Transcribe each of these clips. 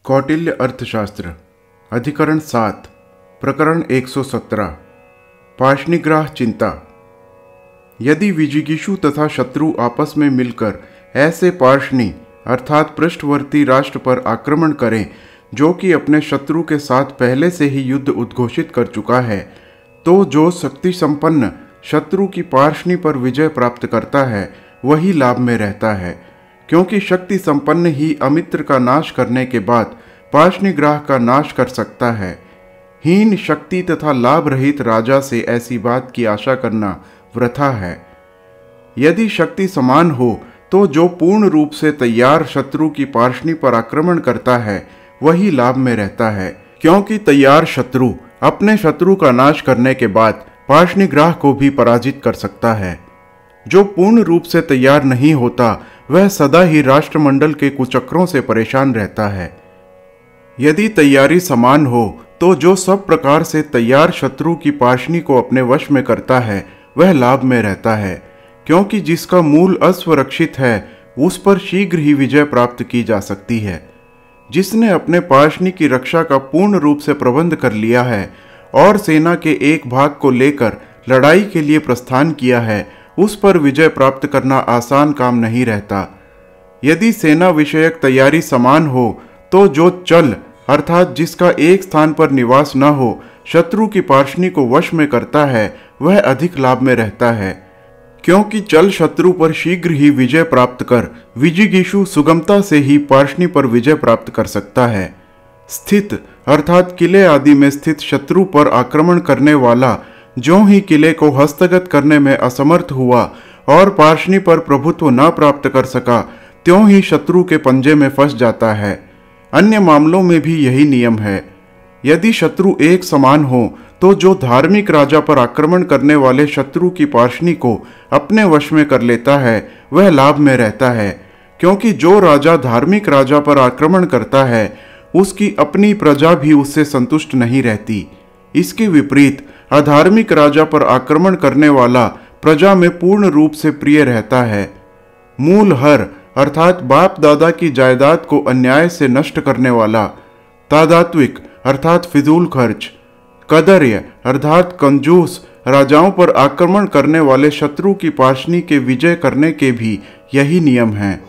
कौटिल्य अर्थशास्त्र अधिकरण 7 प्रकरण 117 पाशनिग्राह चिंता। यदि विजिगीषु तथा शत्रु आपस में मिलकर ऐसे पार्ष्णी अर्थात पृष्ठवर्ती राष्ट्र पर आक्रमण करें जो कि अपने शत्रु के साथ पहले से ही युद्ध उद्घोषित कर चुका है, तो जो शक्ति संपन्न शत्रु की पार्ष्णी पर विजय प्राप्त करता है वही लाभ में रहता है, क्योंकि शक्ति संपन्न ही अमित्र का नाश करने के बाद पाशनिग्राह का नाश कर सकता है। हीन शक्ति तथा लाभ रहित राजा से ऐसी बात की आशा करना वृथा है। यदि शक्ति समान हो तो जो पूर्ण रूप से तैयार शत्रु की पार्ष्णी पर आक्रमण करता है वही लाभ में रहता है, क्योंकि तैयार शत्रु अपने शत्रु का नाश करने के बाद पाशनिग्राह को भी पराजित कर सकता है। जो पूर्ण रूप से तैयार नहीं होता वह सदा ही राष्ट्रमंडल के कुचक्रों से परेशान रहता है। यदि तैयारी समान हो तो जो सब प्रकार से तैयार शत्रु की पार्ष्णी को अपने वश में करता है वह लाभ में रहता है, क्योंकि जिसका मूल अस्वरक्षित है उस पर शीघ्र ही विजय प्राप्त की जा सकती है। जिसने अपने पार्ष्णी की रक्षा का पूर्ण रूप से प्रबंध कर लिया है और सेना के एक भाग को लेकर लड़ाई के लिए प्रस्थान किया है, उस पर विजय प्राप्त करना आसान काम नहीं रहता। यदि सेना विषयक तैयारी समान हो तो जो चल अर्थात जिसका एक स्थान पर निवास न हो शत्रु की पार्ष्णी को वश में करता है वह अधिक लाभ में रहता है, क्योंकि चल शत्रु पर शीघ्र ही विजय प्राप्त कर विजिगीषु सुगमता से ही पार्ष्णी पर विजय प्राप्त कर सकता है। स्थित अर्थात किले आदि में स्थित शत्रु पर आक्रमण करने वाला ज्यों ही किले को हस्तगत करने में असमर्थ हुआ और पार्ष्णी पर प्रभुत्व न प्राप्त कर सका, त्यों ही शत्रु के पंजे में फंस जाता है। अन्य मामलों में भी यही नियम है। यदि शत्रु एक समान हो तो जो धार्मिक राजा पर आक्रमण करने वाले शत्रु की पार्ष्णी को अपने वश में कर लेता है वह लाभ में रहता है, क्योंकि जो राजा धार्मिक राजा पर आक्रमण करता है उसकी अपनी प्रजा भी उससे संतुष्ट नहीं रहती। इसके विपरीत अधार्मिक राजा पर आक्रमण करने वाला प्रजा में पूर्ण रूप से प्रिय रहता है। मूल हर अर्थात बाप दादा की जायदाद को अन्याय से नष्ट करने वाला, तादात्विक अर्थात फिजूल खर्च, कदर्य अर्थात कंजूस राजाओं पर आक्रमण करने वाले शत्रु की पार्ष्णी के विजय करने के भी यही नियम हैं।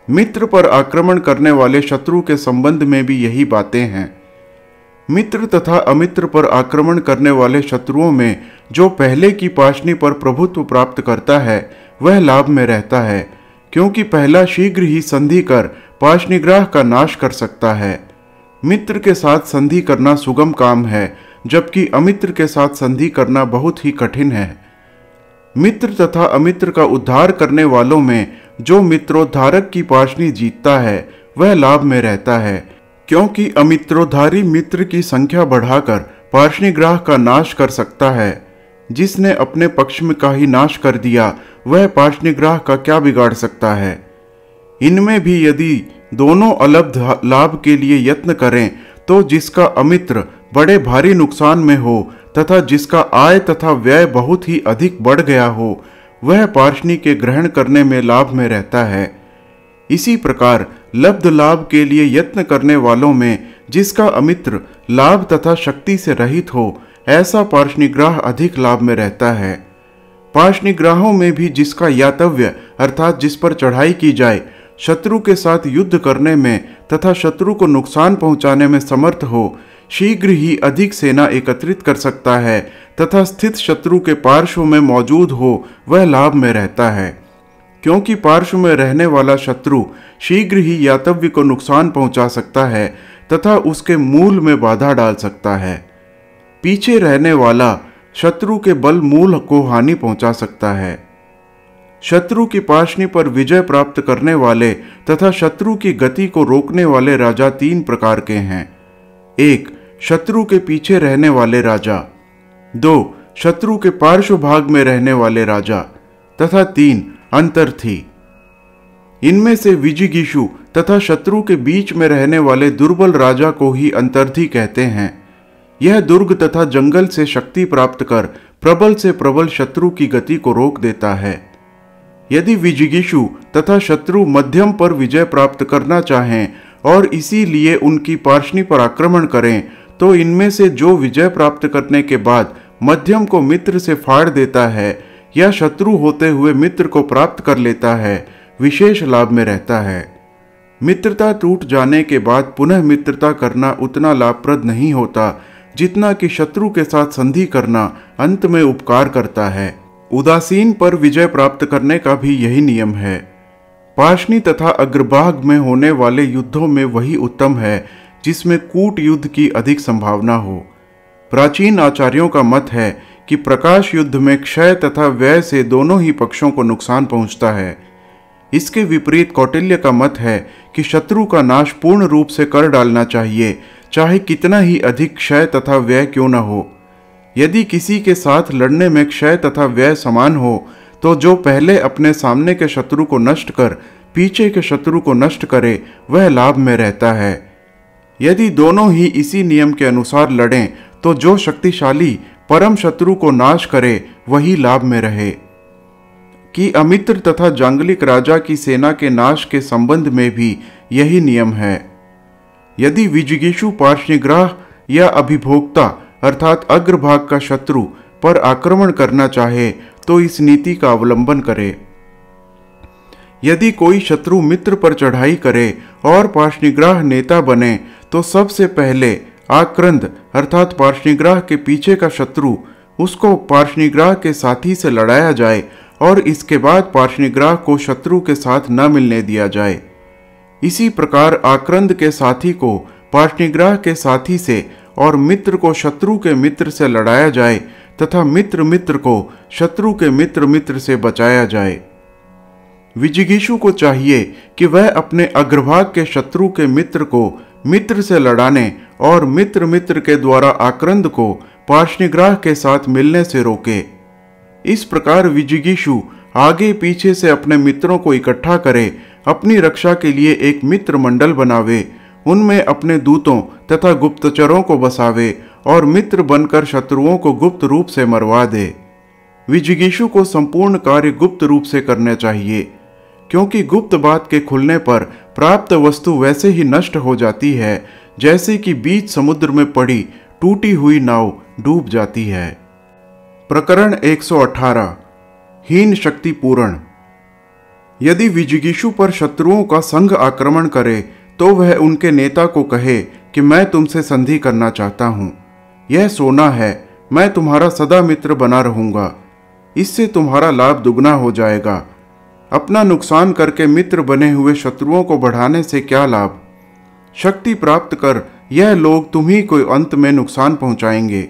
मित्र पर आक्रमण करने वाले शत्रु के संबंध में भी यही बातें हैं। मित्र तथा अमित्र पर आक्रमण करने वाले शत्रुओं में जो पहले की पार्ष्णी पर प्रभुत्व प्राप्त करता है वह लाभ में रहता है, क्योंकि पहला शीघ्र ही संधि कर पाशनिग्राह का नाश कर सकता है। मित्र के साथ संधि करना सुगम काम है, जबकि अमित्र के साथ संधि करना बहुत ही कठिन है। मित्र तथा अमित्र का उद्धार करने वालों में जो मित्रोद्धारक की पार्ष्णी जीतता है वह लाभ में रहता है, क्योंकि अमित्रोद्धारी मित्र की संख्या बढ़ाकर पार्ष्णिग्राह का नाश कर सकता है। जिसने अपने पक्ष में का ही नाश कर दिया वह पार्ष्णिग्राह का क्या बिगाड़ सकता है। इनमें भी यदि दोनों अलग लाभ के लिए यत्न करें तो जिसका अमित्र बड़े भारी नुकसान में हो तथा जिसका आय तथा व्यय बहुत ही अधिक बढ़ गया हो वह पार्ष्णी के ग्रहण करने में लाभ में रहता है। इसी प्रकार लब्ध लाभ के लिए यत्न करने वालों में जिसका अमित्र लाभ तथा शक्ति से रहित हो ऐसा पार्ष्णिग्राह अधिक लाभ में रहता है। पार्ष्णिग्राहों में भी जिसका यातव्य अर्थात जिस पर चढ़ाई की जाए शत्रु के साथ युद्ध करने में तथा शत्रु को नुकसान पहुंचाने में समर्थ हो, शीघ्र ही अधिक सेना एकत्रित कर सकता है तथा स्थित शत्रु के पार्श्व में मौजूद हो वह लाभ में रहता है, क्योंकि पार्श्व में रहने वाला शत्रु शीघ्र ही यातव्य को नुकसान पहुंचा सकता है तथा उसके मूल में बाधा डाल सकता है। पीछे रहने वाला शत्रु के बल मूल को हानि पहुंचा सकता है। शत्रु की पार्ष्णी पर विजय प्राप्त करने वाले तथा शत्रु की गति को रोकने वाले राजा तीन प्रकार के हैं। 1. शत्रु के पीछे रहने वाले राजा, 2. शत्रु के पार्श्व भाग में रहने वाले राजा तथा 3. अंतर्थी। इनमें से विजिगीषु तथा शत्रु के बीच में रहने वाले दुर्बल राजा को ही अंतर्थी कहते हैं। यह दुर्ग तथा जंगल से शक्ति प्राप्त कर प्रबल से प्रबल शत्रु की गति को रोक देता है। यदि विजिगीषु तथा शत्रु मध्यम पर विजय प्राप्त करना चाहें और इसीलिए उनकी पार्षणी पर आक्रमण करें, तो इनमें से जो विजय प्राप्त करने के बाद मध्यम को मित्र से फाड़ देता है या शत्रु होते हुए मित्र को प्राप्त कर लेता है, विशेष लाभ में रहता है। मित्रता टूट जाने के बाद पुनः मित्रता करना उतना लाभप्रद नहीं होता जितना कि शत्रु के साथ संधि करना अंत में उपकार करता है। उदासीन पर विजय प्राप्त करने का भी यही नियम है। पार्षणी तथा अग्रभाग में होने वाले युद्धों में वही उत्तम है जिसमें कूट युद्ध की अधिक संभावना हो। प्राचीन आचार्यों का मत है कि प्रकाश युद्ध में क्षय तथा व्यय से दोनों ही पक्षों को नुकसान पहुंचता है। इसके विपरीत कौटिल्य का मत है कि शत्रु का नाश पूर्ण रूप से कर डालना चाहिए, चाहे कितना ही अधिक क्षय तथा व्यय क्यों न हो। यदि किसी के साथ लड़ने में क्षय तथा व्यय समान हो, तो जो पहले अपने सामने के शत्रु को नष्ट कर पीछे के शत्रु को नष्ट करे, वह लाभ में रहता है। यदि दोनों ही इसी नियम के अनुसार लड़ें, तो जो शक्तिशाली परम शत्रु को नाश करे वही लाभ में रहे। कि अमित्र तथा जांगलिक राजा की सेना के नाश के संबंध में भी यही नियम है। यदि विजिगीषु पार्षणिग्राह या अभिभोक्ता अर्थात अग्रभाग का शत्रु पर आक्रमण करना चाहे तो इस नीति का अवलंबन करे। यदि कोई शत्रु मित्र पर चढ़ाई करे और पार्षणिग्राह नेता बने, तो सबसे पहले आक्रंद अर्थात पार्षणिग्राह के पीछे का शत्रु उसको पार्षणिग्राह के साथी से लड़ाया जाए और इसके बाद पार्षणिग्राह को शत्रु के साथ न मिलने दिया जाए। इसी प्रकार आक्रंद के साथी को पार्षणिग्राह के साथी से और मित्र को शत्रु के मित्र से लड़ाया जाए तथा मित्र मित्र को शत्रु के मित्र मित्र से बचाया जाए। विजिगीषु को चाहिए कि वह अपने अग्रभाग के शत्रु के मित्र को मित्र से लड़ाने और मित्र मित्र के द्वारा आक्रंद को पार्षणिग्राह के साथ मिलने से रोके। इस प्रकार विजिगीषु आगे पीछे से अपने मित्रों को इकट्ठा करे, अपनी रक्षा के लिए एक मित्र मंडल बनावे, उनमें अपने दूतों तथा गुप्तचरों को बसावे और मित्र बनकर शत्रुओं को गुप्त रूप से मरवा दे। विजिगीषु को संपूर्ण कार्य गुप्त रूप से करने चाहिए, क्योंकि गुप्त बात के खुलने पर प्राप्त वस्तु वैसे ही नष्ट हो जाती है जैसे कि बीच समुद्र में पड़ी टूटी हुई नाव डूब जाती है। प्रकरण 118 हीन शक्ति पूर्ण। यदि विजिगीषु पर शत्रुओं का संघ आक्रमण करे तो वह उनके नेता को कहे कि मैं तुमसे संधि करना चाहता हूं, यह सोना है, मैं तुम्हारा सदा मित्र बना रहूंगा, इससे तुम्हारा लाभ दुगना हो जाएगा। अपना नुकसान करके मित्र बने हुए शत्रुओं को बढ़ाने से क्या लाभ। शक्ति प्राप्त कर यह लोग तुम्ही को अंत में नुकसान पहुंचाएंगे।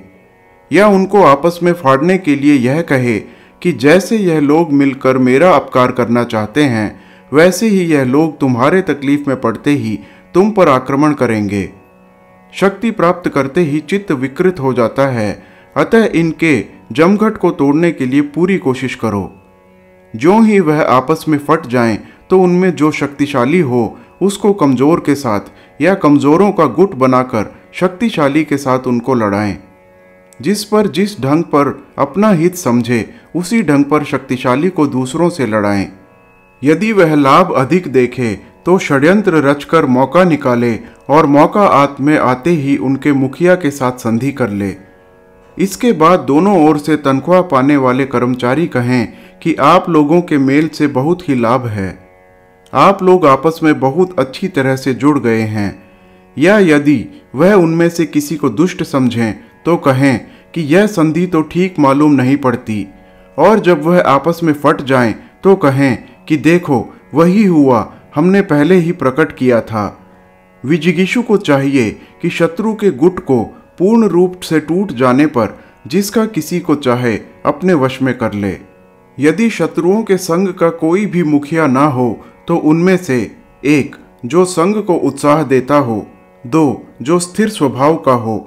या उनको आपस में फाड़ने के लिए यह कहे कि जैसे यह लोग मिलकर मेरा अपकार करना चाहते हैं, वैसे ही यह लोग तुम्हारे तकलीफ में पड़ते ही तुम पर आक्रमण करेंगे। शक्ति प्राप्त करते ही चित्त विकृत हो जाता है, अतः इनके जमघट को तोड़ने के लिए पूरी कोशिश करो। जो ही वह आपस में फट जाएं, तो उनमें जो शक्तिशाली हो उसको कमजोर के साथ या कमजोरों का गुट बनाकर शक्तिशाली के साथ उनको लड़ाएं। जिस पर जिस ढंग पर अपना हित समझे उसी ढंग पर शक्तिशाली को दूसरों से लड़ाएं। यदि वह लाभ अधिक देखे तो षड्यंत्र रचकर मौका निकाले और मौका में आते ही उनके मुखिया के साथ संधि कर ले। इसके बाद दोनों ओर से तनख्वाह पाने वाले कर्मचारी कहें कि आप लोगों के मेल से बहुत ही लाभ है, आप लोग आपस में बहुत अच्छी तरह से जुड़ गए हैं। या यदि वह उनमें से किसी को दुष्ट समझें तो कहें कि यह संधि तो ठीक मालूम नहीं पड़ती, और जब वह आपस में फट जाएं तो कहें कि देखो वही हुआ, हमने पहले ही प्रकट किया था। विजिगीषु को चाहिए कि शत्रु के गुट को पूर्ण रूप से टूट जाने पर जिसका किसी को चाहे अपने वश में कर ले। यदि शत्रुओं के संग का कोई भी मुखिया ना हो तो उनमें से 1 जो संग को उत्साह देता हो, 2 जो स्थिर स्वभाव का हो,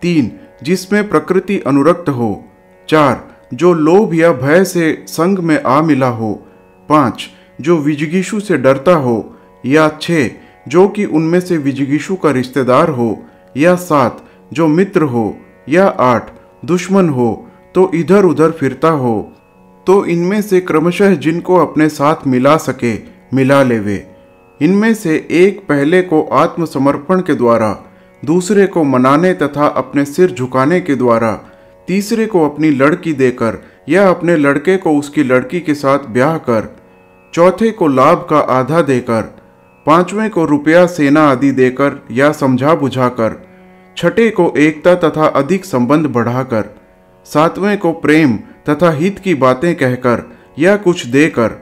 3 जिसमें प्रकृति अनुरक्त हो, 4 जो लोभ या भय से संग में आ मिला हो, 5 जो विजिगीषु से डरता हो, या 6 जो कि उनमें से विजिगीषु का रिश्तेदार हो, या 7 जो मित्र हो, या 8 दुश्मन हो तो इधर उधर फिरता हो। तो इनमें से क्रमशः जिनको अपने साथ मिला सके मिला लेवे। इनमें से एक पहले को आत्मसमर्पण के द्वारा, दूसरे को मनाने तथा अपने सिर झुकाने के द्वारा, तीसरे को अपनी लड़की देकर या अपने लड़के को उसकी लड़की के साथ ब्याह कर, चौथे को लाभ का आधा देकर, पांचवें को रुपया सेना आदि देकर या समझा बुझाकर, छठे को एकता तथा अधिक संबंध बढ़ाकर, सातवें को प्रेम तथा हित की बातें कहकर या कुछ देकर,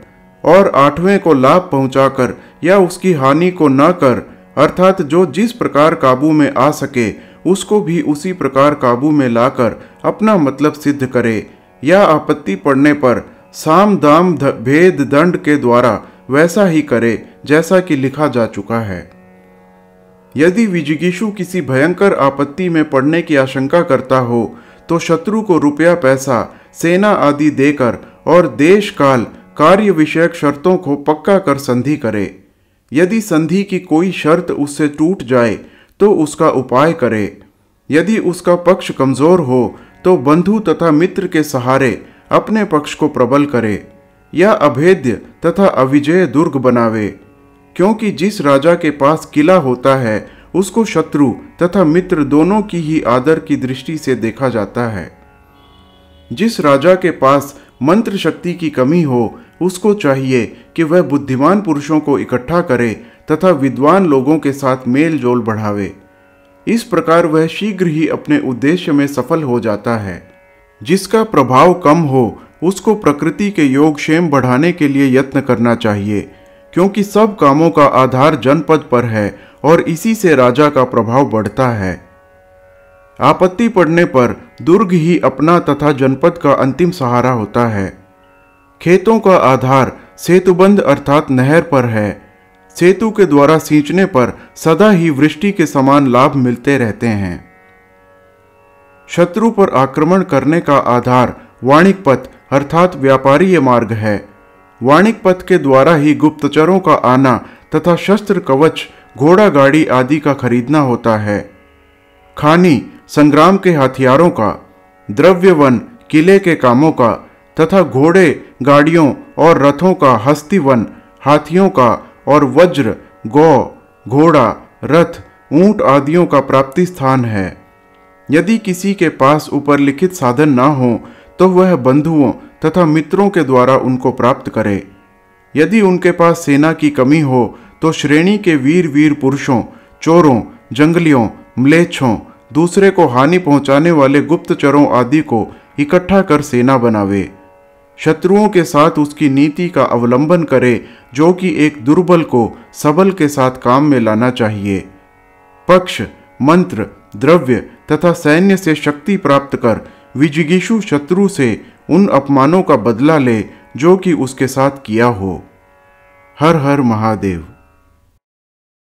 और आठवें को लाभ पहुंचाकर या उसकी हानि को न कर, अर्थात जो जिस प्रकार काबू में आ सके उसको भी उसी प्रकार काबू में लाकर अपना मतलब सिद्ध करे, या आपत्ति पड़ने पर साम दाम भेद दंड के द्वारा वैसा ही करे जैसा कि लिखा जा चुका है। यदि विजिगीषु किसी भयंकर आपत्ति में पड़ने की आशंका करता हो तो शत्रु को रुपया पैसा सेना आदि देकर और देश काल कार्य विषयक शर्तों को पक्का कर संधि करे। यदि संधि की कोई शर्त उससे टूट जाए तो उसका उपाय करे। यदि उसका पक्ष कमजोर हो तो बंधु तथा मित्र के सहारे अपने पक्ष को प्रबल करे, या अभेद्य तथा अविजय दुर्ग बनावे, क्योंकि जिस राजा के पास किला होता है उसको शत्रु तथा मित्र दोनों की ही आदर की दृष्टि से देखा जाता है। जिस राजा के पास मंत्र शक्ति की कमी हो उसको चाहिए कि वह बुद्धिमान पुरुषों को इकट्ठा करे तथा विद्वान लोगों के साथ मेल जोल बढ़ावे। इस प्रकार वह शीघ्र ही अपने उद्देश्य में सफल हो जाता है। जिसका प्रभाव कम हो उसको प्रकृति के योगक्षेम बढ़ाने के लिए यत्न करना चाहिए, क्योंकि सब कामों का आधार जनपद पर है और इसी से राजा का प्रभाव बढ़ता है। आपत्ति पड़ने पर दुर्ग ही अपना तथा जनपद का अंतिम सहारा होता है। खेतों का आधार सेतुबंध अर्थात नहर पर है। सेतु के द्वारा सींचने पर सदा ही वृष्टि के समान लाभ मिलते रहते हैं। शत्रु पर आक्रमण करने का आधार वाणिक पथ अर्थात व्यापारीय मार्ग है। वाणिक पथ के द्वारा ही गुप्तचरों का आना तथा शस्त्र कवच घोड़ा गाड़ी आदि का खरीदना होता है। खानी संग्राम के हथियारों का, द्रव्यवन किले के कामों का तथा घोड़े गाड़ियों और रथों का हस्तिवन हाथियों का और वज्र गौ घोड़ा रथ ऊंट आदियों का प्राप्ति स्थान है। यदि किसी के पास ऊपर लिखित साधन ना हो तो वह बंधुओं तथा मित्रों के द्वारा उनको प्राप्त करे। यदि उनके पास सेना की कमी हो तो श्रेणी के वीर पुरुषों, चोरों, जंगलियों, म्लेच्छों, दूसरे को हानि पहुंचाने वाले गुप्तचरों आदि को इकट्ठा कर सेना बनावे। शत्रुओं के साथ उसकी नीति का अवलंबन करे, जो कि एक दुर्बल को सबल के साथ काम में लाना चाहिए। पक्ष, मंत्र, द्रव्य तथा सैन्य से शक्ति प्राप्त कर विजिगीषु शत्रु से उन अपमानों का बदला ले जो कि उसके साथ किया हो। हर हर महादेव।